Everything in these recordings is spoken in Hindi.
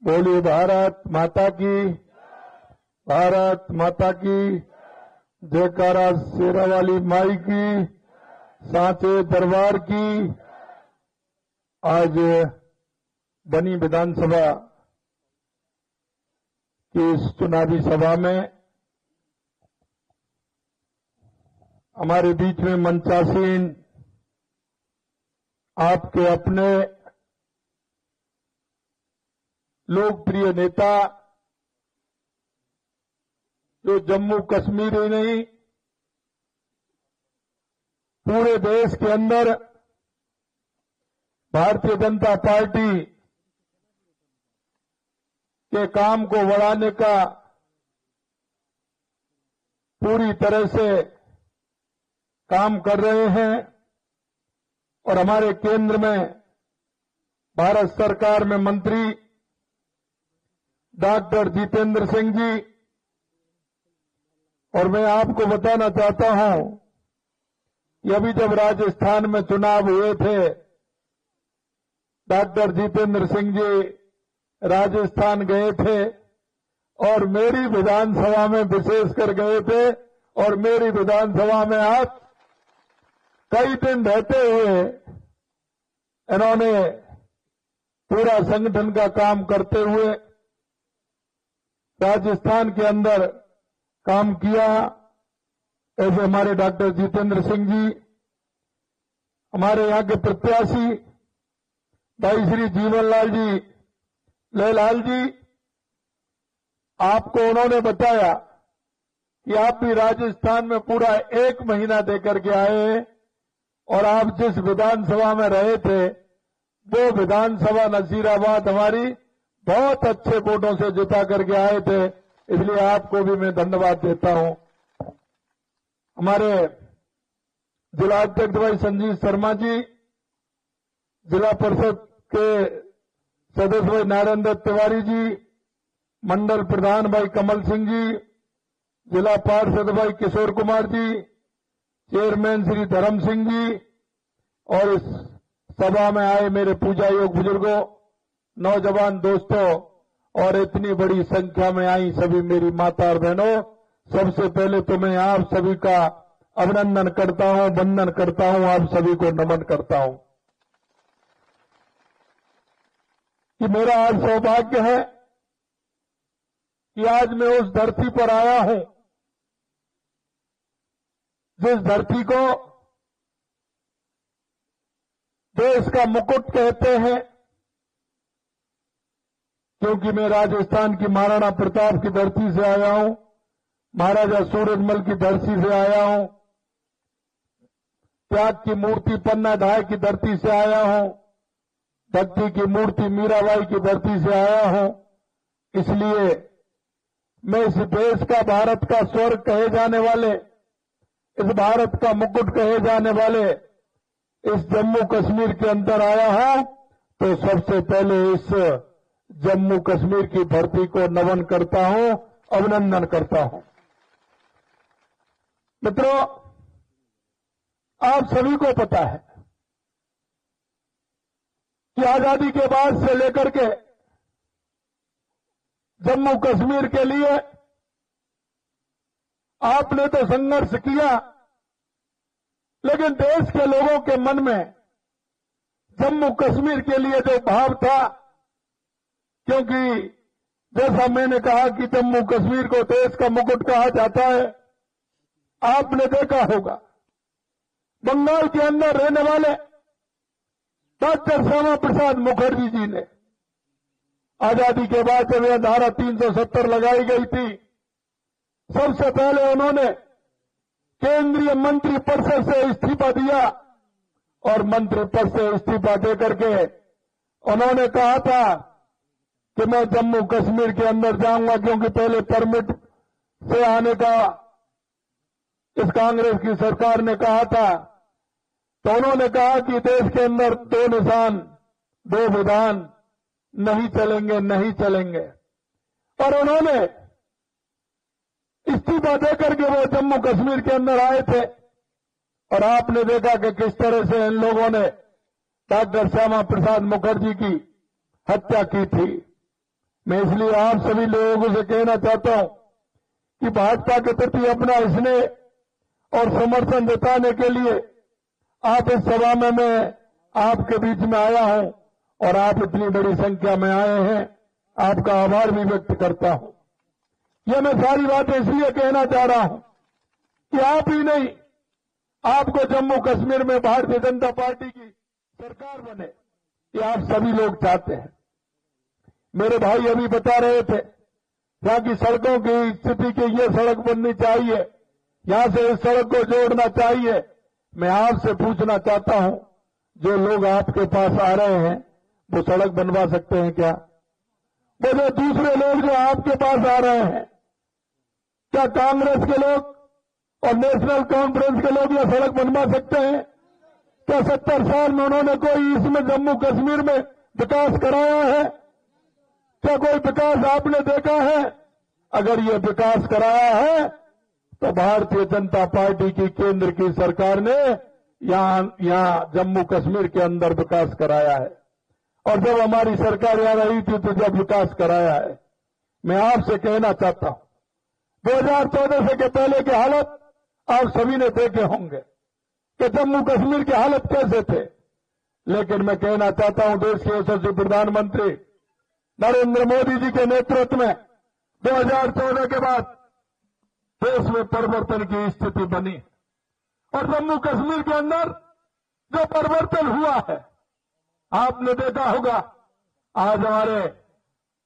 बोलिए भारत माता की, भारत माता की। जयकारा शेरा वाली माई की, सांचे दरबार की। आज बनी विधानसभा की इस चुनावी सभा में हमारे बीच में मंचासीन आपके अपने लोकप्रिय नेता, जो जम्मू कश्मीर ही नहीं पूरे देश के अंदर भारतीय जनता पार्टी के काम को बढ़ाने का पूरी तरह से काम कर रहे हैं और हमारे केंद्र में भारत सरकार में मंत्री डॉक्टर जितेंद्र सिंह जी, और मैं आपको बताना चाहता हूं कि अभी जब राजस्थान में चुनाव हुए थे, डॉक्टर जितेंद्र सिंह जी राजस्थान गए थे और मेरी विधानसभा में विशेषकर गए थे और मेरी विधानसभा में आप कई दिन रहते हुए इन्होंने पूरा संगठन का काम करते हुए राजस्थान के अंदर काम किया। ऐसे हमारे डॉक्टर जितेंद्र सिंह जी, हमारे यहां के प्रत्याशी भाई श्री जीवनलाल जी लहलाल जी, आपको उन्होंने बताया कि आप भी राजस्थान में पूरा 1 महीना देकर के आए और आप जिस विधानसभा में रहे थे वो विधानसभा नसीराबाद हमारी बहुत अच्छे वोटों से जिता करके आए थे, इसलिए आपको भी मैं धन्यवाद देता हूं। हमारे जिला अध्यक्ष भाई संजीव शर्मा जी, जिला परिषद के सदस्य भाई नारायण दत्त तिवारी जी, मंडल प्रधान भाई कमल सिंह जी, जिला पार्षद भाई किशोर कुमार जी, चेयरमैन श्री धर्म सिंह जी, और इस सभा में आए मेरे पूजा योग बुजुर्गों, नौजवान दोस्तों और इतनी बड़ी संख्या में आई सभी मेरी माता और बहनों, सबसे पहले तो मैं आप सभी का अभिनंदन करता हूं, वंदन करता हूं, आप सभी को नमन करता हूं कि मेरा आज सौभाग्य है कि आज मैं उस धरती पर आया हूं जिस धरती को देश का मुकुट कहते हैं, क्योंकि मैं राजस्थान की महाराणा प्रताप की धरती से आया हूं, महाराजा सूरजमल की धरती से आया हूं, त्याग की मूर्ति पन्ना ढाई की धरती से आया हूं, भक्ति की मूर्ति मीराबाई की धरती से आया हूं। इसलिए मैं इस देश का, भारत का स्वर्ग कहे जाने वाले, इस भारत का मुकुट कहे जाने वाले इस जम्मू कश्मीर के अंदर आया हूं, तो सबसे पहले इस जम्मू कश्मीर की धरती को नमन करता हूं, अभिनंदन करता हूं। मित्रों, आप सभी को पता है कि आजादी के बाद से लेकर के जम्मू कश्मीर के लिए आपने तो संघर्ष किया, लेकिन देश के लोगों के मन में जम्मू कश्मीर के लिए जो भाव था, क्योंकि जैसा मैंने कहा कि जम्मू कश्मीर को देश का मुकुट कहा जाता है, आपने देखा होगा बंगाल के अंदर रहने वाले डॉक्टर श्यामा प्रसाद मुखर्जी जी ने आजादी के बाद जब यह धारा 370 लगाई गई थी, सबसे पहले उन्होंने केंद्रीय मंत्री परिषद से इस्तीफा दिया और मंत्री पद से इस्तीफा देकर के उन्होंने कहा था कि मैं जम्मू कश्मीर के अंदर जाऊंगा, क्योंकि पहले परमिट से आने का इस कांग्रेस की सरकार ने कहा था। तो उन्होंने कहा कि देश के अंदर 2 निशान 2 विधान नहीं चलेंगे, नहीं चलेंगे, और उन्होंने इस्तीफा देकर के वो जम्मू कश्मीर के अंदर आए थे। और आपने देखा कि किस तरह से इन लोगों ने डॉक्टर श्यामा प्रसाद मुखर्जी की हत्या की थी। मैं इसलिए आप सभी लोगों से कहना चाहता हूं कि भाजपा के प्रति अपना स्नेह और समर्थन जताने के लिए आप इस सभा में मैं आपके बीच में आया हूं और आप इतनी बड़ी संख्या में आए हैं, आपका आभार भी व्यक्त करता हूं। यह मैं सारी बातें इसलिए कहना चाह रहा हूं कि आप ही नहीं, आपको जम्मू कश्मीर में भारतीय जनता पार्टी की सरकार बने, ये आप सभी लोग चाहते हैं। मेरे भाई अभी बता रहे थे यहाँ की सड़कों की स्थिति की ये सड़क बननी चाहिए, यहां से इस सड़क को जोड़ना चाहिए। मैं आपसे पूछना चाहता हूं, जो लोग आपके पास आ रहे हैं वो सड़क बनवा सकते हैं क्या? वो जो दूसरे लोग जो आपके पास आ रहे हैं, क्या कांग्रेस के लोग और नेशनल कॉन्फ्रेंस के लोग यह सड़क बनवा सकते हैं? क्या 70 साल में उन्होंने कोई इसमें जम्मू कश्मीर में विकास कराया है? क्या कोई विकास आपने देखा है? अगर ये विकास कराया है तो भारतीय जनता पार्टी की केंद्र की सरकार ने यहां जम्मू कश्मीर के अंदर विकास कराया है, और जब हमारी सरकार यहां रही थी तो जब विकास कराया है। मैं आपसे कहना चाहता हूं, 2014 से के पहले की हालत आप सभी ने देखे होंगे कि जम्मू कश्मीर की हालत कैसे थे, लेकिन मैं कहना चाहता हूं देश के यशस्वी प्रधानमंत्री नरेंद्र मोदी जी के नेतृत्व में 2014 के बाद देश में परिवर्तन की स्थिति बनी, और जम्मू कश्मीर के अंदर जो परिवर्तन हुआ है आपने देखा होगा। आज हमारे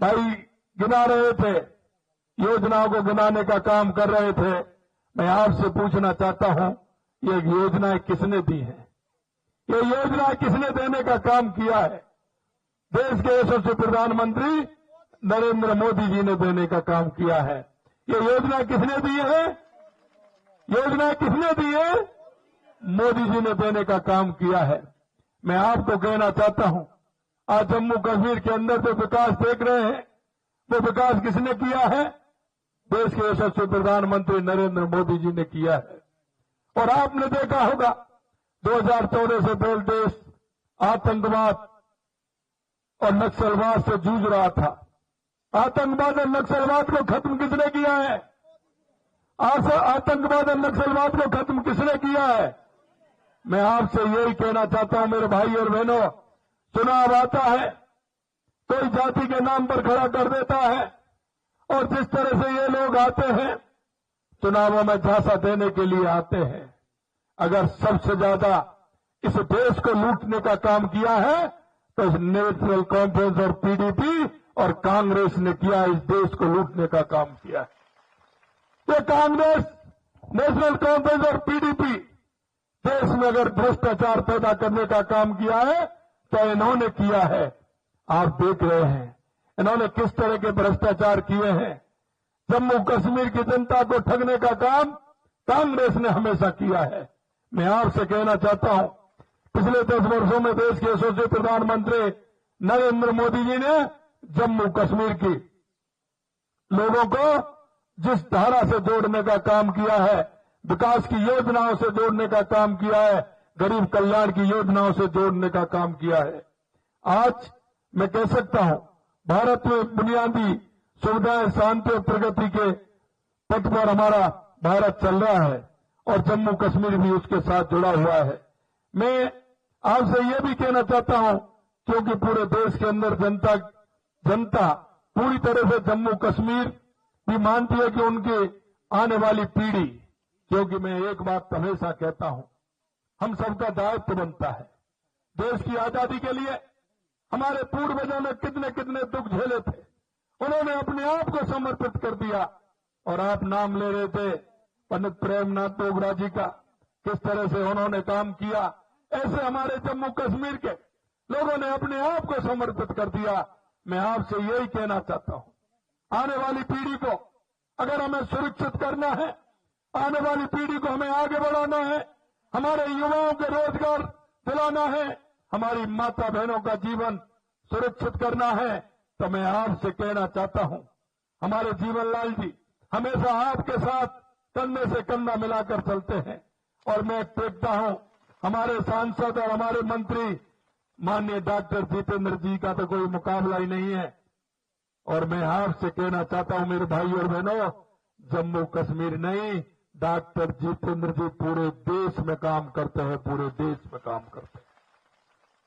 भाई गिना रहे थे, योजनाओं को गिनाने का काम कर रहे थे। मैं आपसे पूछना चाहता हूं, ये योजनाएं किसने दी हैं? ये योजनाएं किसने देने का काम किया है? देश के यशस्वी प्रधानमंत्री नरेंद्र मोदी जी ने देने का काम किया है। ये योजना किसने दी है? योजना किसने दी है? मोदी जी ने देने का काम किया है। मैं आपको कहना चाहता हूं, आज जम्मू कश्मीर के अंदर जो विकास देख रहे हैं वो विकास किसने किया है? देश के यशस्वी प्रधानमंत्री नरेंद्र मोदी जी ने किया है। और आपने देखा होगा 2014 से देश आतंकवाद और नक्सलवाद से जूझ रहा था। आतंकवाद और नक्सलवाद को खत्म किसने किया है? आतंकवाद और नक्सलवाद को खत्म किसने किया है? मैं आपसे यही कहना चाहता हूं मेरे भाई और बहनों, चुनाव आता है, कोई जाति के नाम पर खड़ा कर देता है, और जिस तरह से ये लोग आते हैं चुनावों में झांसा देने के लिए आते हैं। अगर सबसे ज्यादा इस देश को लूटने का काम किया है तो नेशनल कॉन्फ्रेंस और पीडीपी और कांग्रेस ने किया, इस देश को लूटने का काम किया है। ये कांग्रेस, नेशनल कॉन्फ्रेंस और पीडीपी देश में अगर भ्रष्टाचार पैदा करने का काम किया है तो इन्होंने किया है। आप देख रहे हैं इन्होंने किस तरह के भ्रष्टाचार किए हैं। जम्मू कश्मीर की जनता को ठगने का काम कांग्रेस ने हमेशा किया है। मैं आपसे कहना चाहता हूं, पिछले 10 वर्षों में देश के यशस्वी प्रधानमंत्री नरेंद्र मोदी जी ने जम्मू कश्मीर की लोगों को जिस धारा से जोड़ने का काम किया है, विकास की योजनाओं से जोड़ने का काम किया है, गरीब कल्याण की योजनाओं से जोड़ने का काम किया है। आज मैं कह सकता हूं भारत में बुनियादी सुविधाएं, शांति और प्रगति के पथ पर हमारा भारत चल रहा है, और जम्मू कश्मीर भी उसके साथ जुड़ा हुआ है। मैं आपसे ये भी कहना चाहता हूं, क्योंकि पूरे देश के अंदर जनता पूरी तरह से जम्मू कश्मीर भी मानती है कि उनकी आने वाली पीढ़ी, क्योंकि मैं एक बात हमेशा कहता हूं, हम सबका दायित्व बनता है। देश की आजादी के लिए हमारे पूर्वजों ने कितने कितने दुख झेले थे, उन्होंने अपने आप को समर्पित कर दिया। और आप नाम ले रहे थे पंडित प्रेमनाथ डोगरा जी का, किस तरह से उन्होंने काम किया। ऐसे हमारे जम्मू कश्मीर के लोगों ने अपने आप को समर्पित कर दिया। मैं आपसे यही कहना चाहता हूं, आने वाली पीढ़ी को अगर हमें सुरक्षित करना है, आने वाली पीढ़ी को हमें आगे बढ़ाना है, हमारे युवाओं को रोजगार दिलाना है, हमारी माता बहनों का जीवन सुरक्षित करना है, तो मैं आपसे कहना चाहता हूं, हमारे जीवनलाल जी हमेशा आपके साथ कंधे से कंधा मिलाकर चलते हैं। और मैं देखता हूं हमारे सांसद और हमारे मंत्री माननीय डॉक्टर जितेंद्र जी का तो कोई मुकाबला ही नहीं है। और मैं आपसे कहना चाहता हूं मेरे भाई और बहनों, जम्मू कश्मीर नहीं, डॉक्टर जितेंद्र जी पूरे देश में काम करते हैं, पूरे देश में काम करते हैं।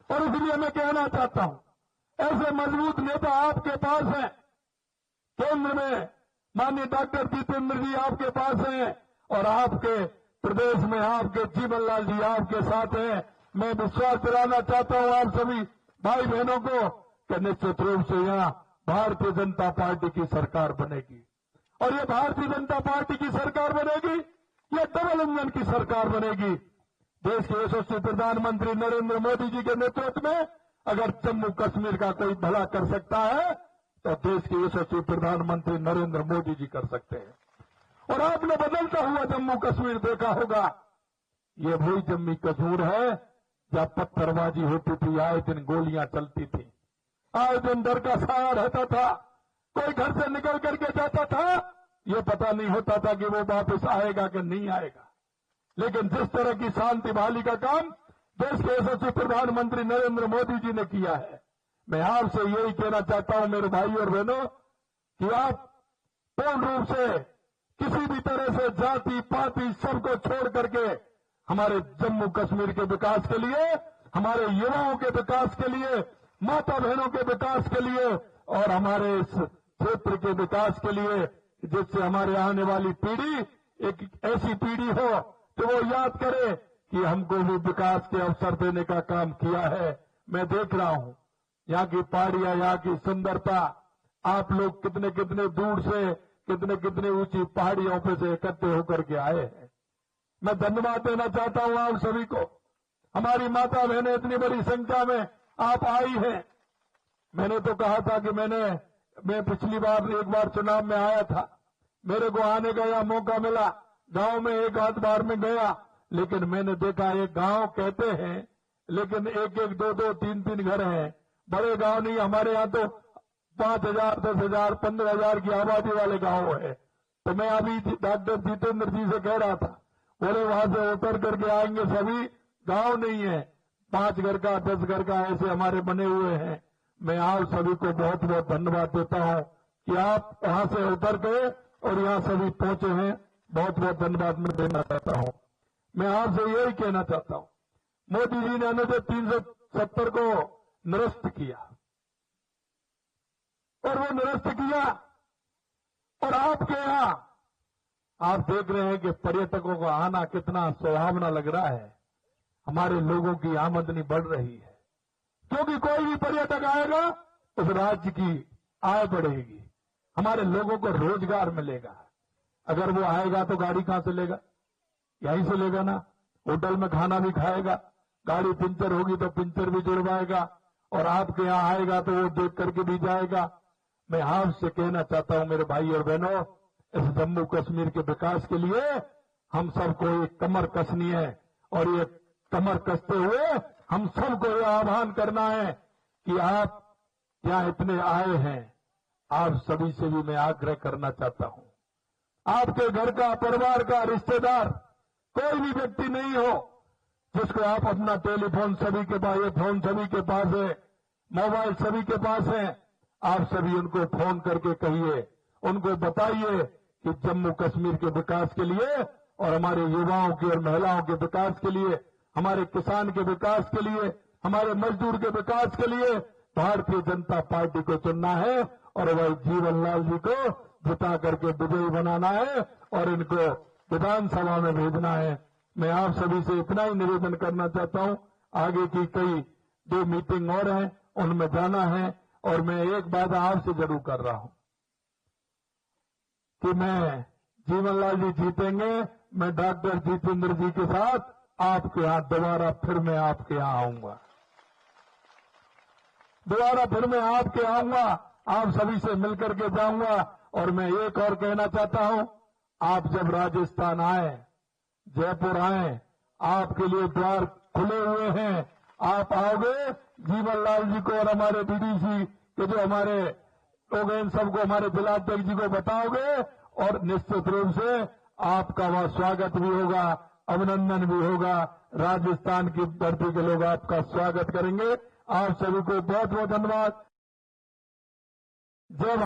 और इसलिए मैं कहना चाहता हूं, ऐसे मजबूत नेता आपके पास हैं, केंद्र में माननीय डॉक्टर जितेंद्र जी आपके पास हैं, और आपके प्रदेश में आपके जीवनलाल जी आपके साथ हैं। मैं विश्वास दिलाना चाहता हूं आप सभी भाई बहनों को कि निश्चित रूप से यहां भारतीय जनता पार्टी की सरकार बनेगी, और ये भारतीय जनता पार्टी की सरकार बनेगी, ये डबल इंजन की सरकार बनेगी। देश के यशस्वी प्रधानमंत्री नरेंद्र मोदी जी के नेतृत्व में अगर जम्मू कश्मीर का कोई भला कर सकता है तो देश के यशस्वी प्रधानमंत्री नरेंद्र मोदी जी कर सकते हैं। और आपने बदलता हुआ जम्मू कश्मीर देखा होगा, ये वही जम्मू कश्मीर है जहां पत्थरबाजी होती थी, आए दिन गोलियां चलती थी, आए दिन डर का साया रहता था, कोई घर से निकल करके जाता था, ये पता नहीं होता था कि वो वापस आएगा कि नहीं आएगा। लेकिन जिस तरह की शांति बहाली का काम देश के यशस्वी प्रधानमंत्री नरेंद्र मोदी जी ने किया है, मैं आपसे यही कहना चाहता हूं मेरे भाई और बहनों कि आप पूर्ण रूप से किसी भी तरह से जाति पाति सबको छोड़ करके हमारे जम्मू कश्मीर के विकास के लिए, हमारे युवाओं के विकास के लिए, माता बहनों के विकास के लिए और हमारे इस क्षेत्र के विकास के लिए, जिससे हमारे आने वाली पीढ़ी एक ऐसी पीढ़ी हो कि वो याद करे कि हमको भी विकास के अवसर देने का काम किया है। मैं देख रहा हूं यहाँ की पहाड़ियां, यहाँ की सुंदरता, आप लोग कितने कितने दूर से, कितने कितने ऊंची पहाड़ियों पे से इकट्ठे होकर के आए हैं। मैं धन्यवाद देना चाहता हूं आप सभी को। हमारी माता बहनें इतनी बड़ी संख्या में आप आई हैं। मैंने तो कहा था कि मैं पिछली बार एक बार चुनाव में आया था, मेरे को आने का यह मौका मिला, गांव में एक आध बार में गया, लेकिन मैंने देखा एक गांव कहते हैं लेकिन एक एक दो दो तीन तीन घर हैं, बड़े गांव नहीं। हमारे यहाँ तो 5,000 10,000 15,000 की आबादी वाले गांव है। तो मैं अभी डॉक्टर जितेंद्र जी से कह रहा था, बोले वहां से उतर करके आएंगे, सभी गांव नहीं है, 5 घर का 10 घर का ऐसे हमारे बने हुए हैं। मैं आप सभी को बहुत बहुत धन्यवाद देता हूं कि आप वहां से उतर गए और यहां सभी पहुंचे हैं। बहुत बहुत धन्यवाद मैं देना चाहता हूं। मैं आपसे यही कहना चाहता हूं, मोदी जी ने अनुच्छेद 370 को निरस्त किया, और वो निरस्त किया, और आपके यहां आप देख रहे हैं कि पर्यटकों का आना कितना सुहावना लग रहा है। हमारे लोगों की आमदनी बढ़ रही है, क्योंकि कोई भी पर्यटक आएगा उस राज्य की आय बढ़ेगी, हमारे लोगों को रोजगार मिलेगा। अगर वो आएगा तो गाड़ी कहां से लेगा? यहीं से लेगा ना। होटल में खाना भी खाएगा, गाड़ी पंचर होगी तो पंचर भी जुड़वाएगा, और आपके यहां आएगा तो वो देख करके भी जाएगा। मैं आपसे कहना चाहता हूं मेरे भाई और बहनों, इस जम्मू कश्मीर के विकास के लिए हम सबको एक कमर कसनी है, और ये कमर कसते हुए हम सबको यह आह्वान करना है कि आप यहाँ इतने आए हैं, आप सभी से भी मैं आग्रह करना चाहता हूं, आपके घर का, परिवार का, रिश्तेदार कोई भी व्यक्ति नहीं हो जिसको आप अपना टेलीफोन सभी के पास, ये फोन सभी के पास है, मोबाइल सभी के पास है, आप सभी उनको फोन करके कहिए, उनको बताइए कि जम्मू कश्मीर के विकास के लिए और हमारे युवाओं के और महिलाओं के विकास के लिए, हमारे किसान के विकास के लिए, हमारे मजदूर के विकास के लिए भारतीय जनता पार्टी को चुनना है, और वही जीवनलाल जी को जिता करके विजयी बनाना है और इनको विधानसभा में भेजना है। मैं आप सभी से इतना ही निवेदन करना चाहता हूं। आगे की कई 2 मीटिंग और हैं, उनमें जाना है, और मैं एक बात आपसे जरूर कर रहा हूं कि मैं जीवनलाल जी जीतेंगे, मैं डॉक्टर जितेंद्र जी के साथ आपके यहां दोबारा फिर मैं आपके यहां आऊंगा, दोबारा फिर मैं आपके आऊंगा, आप सभी से मिलकर के जाऊंगा। और मैं एक और कहना चाहता हूं, आप जब राजस्थान आए, जयपुर आए, आपके लिए द्वार खुले हुए हैं। आप आओगे, जीवनलाल जी को और हमारे डीडीसी के जो हमारे लोग हैं, इन सबको, हमारे जिलाध्यक्ष जी को बताओगे, और निश्चित रूप से आपका वहां स्वागत भी होगा, अभिनंदन भी होगा। राजस्थान की धरती के लोग आपका स्वागत करेंगे। आप सभी को बहुत बहुत धन्यवाद। जय